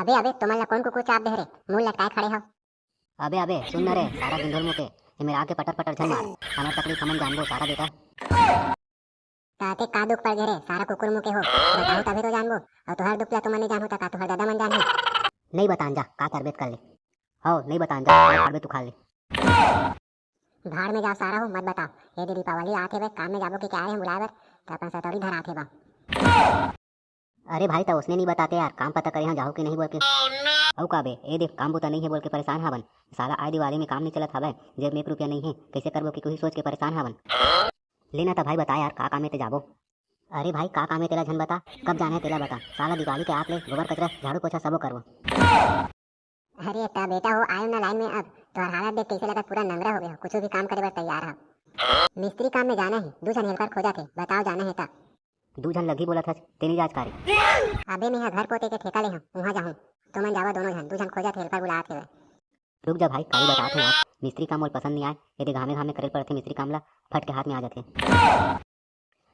अबे अबे तुमन ला कौन कुकुर चाप दे रे, मुंह लटकाए खड़े हो। अबे अबे सुन न रे सारा गिंधोल मुके ये मेरे आके पटर पटर झल मार हमार तकलीफ हमन जानबो सारा बेटा। ताते का दुख पड़ गे रे, सारा कुकुर मुके हो बताओ तभी तो जानबो। और तुहार दुख ला तुमन नहीं जानू ता का तुहार दादा मन जानही। नहीं बतान जा का करबेत कर ले। हो नहीं बतान जा का खाबे तू खा ले। भाड़ में जाओ सारा हो मत बताओ। ये दे दीपावली आथे बे काम में जाबो कि क्या है बुलाए बर त अपन सतौरी धर आथे बा। अरे भाई तो उसने नहीं बताते यार काम पता करे यहाँ जाओ कि नहीं बोल के। औ का बे ए देख काम बुता नहीं है बोल के परेशान हवन। साला आए दिवाली में काम नहीं चलत हवे, जेब में 1 रुपया नहीं है, कैसे करबो कि कोई सोच के परेशान हवन। लेना था भाई बता यार का काम में ते जाबो। अरे भाई का काम है तेला झन बता, कब जाना है तेला बता। साला दिवाली के आप ले गोबर कचरा झाड़ू पोछा सबो करबो। अरे ता बेटा हो आयो ना लाइन में अब तुहार हालत देख कैसे लगा पूरा नंगरा हो गया हो, कुछ भी काम करे बर तैयार है। मिस्त्री काम में जाना है, दूसरा हेल्पर खोजा थे बताओ जाना है ता। दू झन लगी बोला था तेनी जांच कारी। अबे मैं घर पोते के ठेका ले हूं वहां जाऊं तुमन जावा दोनों जन, दू जन खोजा थे हेल्पर बुलात हे। रुक जा भाई काली बता थे यार, मिस्त्री काम मोल पसंद नहीं आए, यदि घामे घामे करे पड़ते मिस्त्री काम ला फट के हाथ में आ जाते।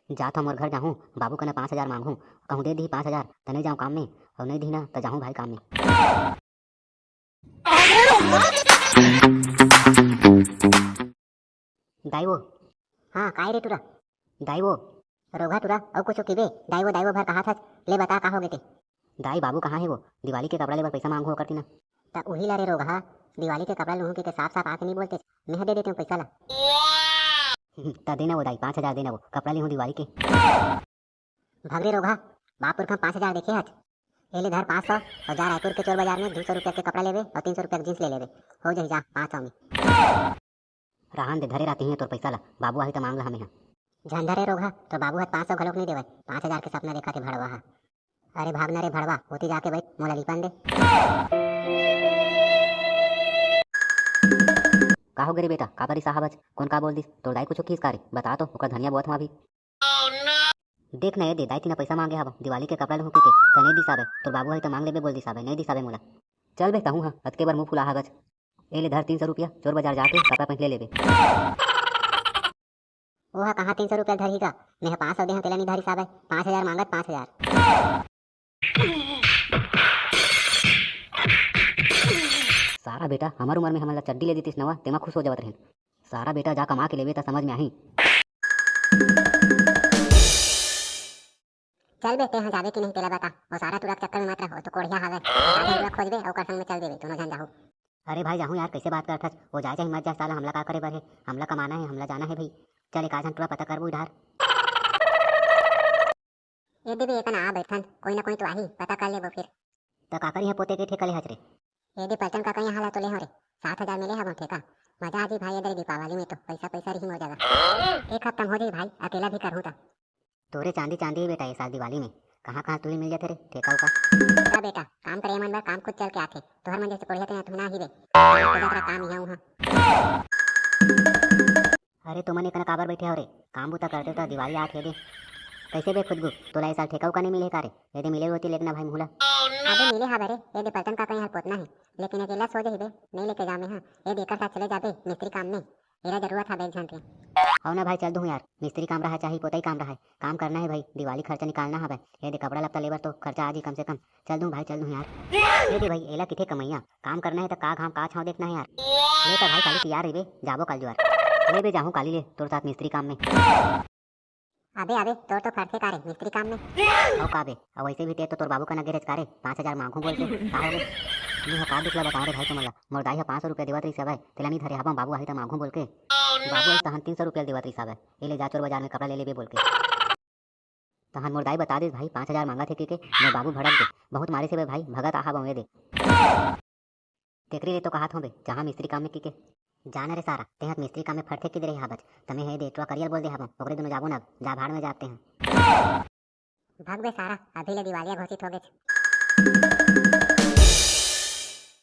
जात हम और घर जाऊँ बाबू कने 5,000 मांगू, कहूँ दे दी 5,000 तो नहीं जाऊँ काम में, और नहीं दी ना तो जाऊँ भाई काम में। दाई वो हां काय रे तुरा दाई वो रोगा तुरा और कुछ किबे दाई वो भर कहा था ले बता का हो गए ते। दाई बाबू कहाँ है वो, दिवाली के कपड़ा लेबर पैसा मांगो करती ना। ता उही ला रे रोगा, दिवाली के कपड़ा लूं के साफ साफ आके नहीं बोलते, मैं दे देती हूं पैसा ला। ता देना वो दाई 5,000 देना वो कपड़ा ले हूँ दिवाली के। भाग रे रोगा बापुर का 5,000 देखे हज एले धर 500 और जा रायपुर के चोर बाजार में 200 रुपया के कपड़ा लेवे और 300 रुपया के जींस ले लेवे, हो जाई जा 500 में। रहन दे धरे रहती है तोर पैसा ला, बाबू आई तो मांग ला हमें यहाँ। झंझा रे रोगा तो बाबू हज 500 घलोक नहीं देवे, 5,000 के सपना देखा थे भड़वा हा। अरे भागना रे भड़वा होती जाके बैठ मोला लिपन दे। का हो गए रे बेटा का करी साहबज कौन का बोल दिस तोर दाई कुछ खीस का रे बता तो ओकर धनिया बहुत अभी। देख ना ये दे दाई तीना पैसा मांगे हब दिवाली के कपड़ा लहू के तो नहीं दिसाबे, तोर बाबू है तो मांग लेबे बोल दिसाबे नहीं दिसाबे मोला। चल बे कहूँ हाँ अतके बार मुँह फुला हगज ए ले धर 300 रुपया चोर बाजार जाके कपड़ा पहन ले लेबे। ओहा कहाँ 300 रुपया धरी का, मैं 500 दे तेला नहीं धरी साबे, 5,000 मांगत 5,000। सारा बेटा हमार उम्र में हमला चड्डी ले देतीस नवा तेमा खुश हो जावत रहन। सारा बेटा जा कमा के लेबे तो समझ में आही। चल बे तेहा जाबे कि नहीं तेला बता, और सारा तुरक चक्कर में मत रहो तो कोढ़िया हावे आधे तुरक खोजबे और कर संग में चल देबे दोनों जन जाहू। अरे भाई जाहूँ यार कैसे बात करत हस, वो जाए चाहे मत जा साला हमला का करे बर है, हमला कमाना है हमला जाना है भाई। चल एक आधन टुरा पता करबो इधर। ये दे भी एकन आ बैठन कोई ना कोई तो आही पता कर लेबो फिर। तो का करी है पोते के ठेका ले हच रे। ये दे पलटन का कहीं हाला तो ले हो रे 7,000 मिले हम ठेका, मजा आ जी भाई इधर दीपावली में तो पैसा पैसा रही हो जाएगा, एक हफ्ता हो जाई भाई अकेला भी करूँ ता। तोरे चांदी चांदी है बेटा ये साल दिवाली में कहाँ कहाँ तुझे मिल जाते रे ठेका का। क्या बेटा काम करे मन बा काम खुद चल के आथे, तोहर मन जैसे कोढ़िया ते ना ही रे तेरा काम यहाँ वहाँ। अरे तुमने इतना काबर बैठे हो रे, काम बुता करते तो दिवाली आठ दे कैसे बे खुदगु तोला इस साल ठेका का नहीं मिले का रे, यदि मिले होती लेकिन भाई मुला। अबे मिले हा बरे ये दे पलटन का कहीं हाल पोतना है, लेकिन अकेला सो जाही बे नहीं लेके जामे हां, ये देकर साथ चले जाबे मिस्त्री काम में मेरा जरूरत है बेच झंटे। हो ना भाई चल दूँ यार मिस्त्री काम रहा चाहे पोता ही काम रहा है, काम करना है भाई दिवाली खर्चा निकालना है भाई, ये दे कपड़ा लत्ता लेबर तो खर्चा आज ही कम से कम। चल दूँ भाई चल दूँ यार। ये दे भाई एला किथे कमैया काम करना है तो का घाम का छाव देखना है यार। ले तो भाई काली तैयार रही बे जाबो कल जुआर ले बे जाहूँ काली ले तोर साथ मिस्त्री काम में। अबे अबे तोर तो फटके कारे मिस्त्री काम में औ का बे और वैसे भी ते तो तोर बाबू का ना गैरेज कारे 5,000 मांगू बोल के का हो रे। मैं का दुखला बता रे भाई तुमला मोर दाई 500 रुपया देवत रही सब तेला नहीं धरे हबा बाबू आई तो मांगू बोल के। बाबू तहन 300 रुपया देवत रही सब ये ले जा चोर बाजार में कपड़ा ले लेबे बोल के। तहन मोर दाई बता दे भाई 5,000 मांगा थे के मोर बाबू भड़क दे बहुत मारे से बे भाई भगत आहा बवे दे तेकरी ले तो कहा थो बे जहाँ मिस्त्री काम में की के जाना रे सारा तेहत मिस्त्री काम में फटके किधर रही हाबज तमे हे दे टुआ करियर बोल दे हम ओकरे दोनों जाबो ना जा भाड़ में जाते हैं। भाग बे सारा अभी ले दिवालिया घोषित हो गए।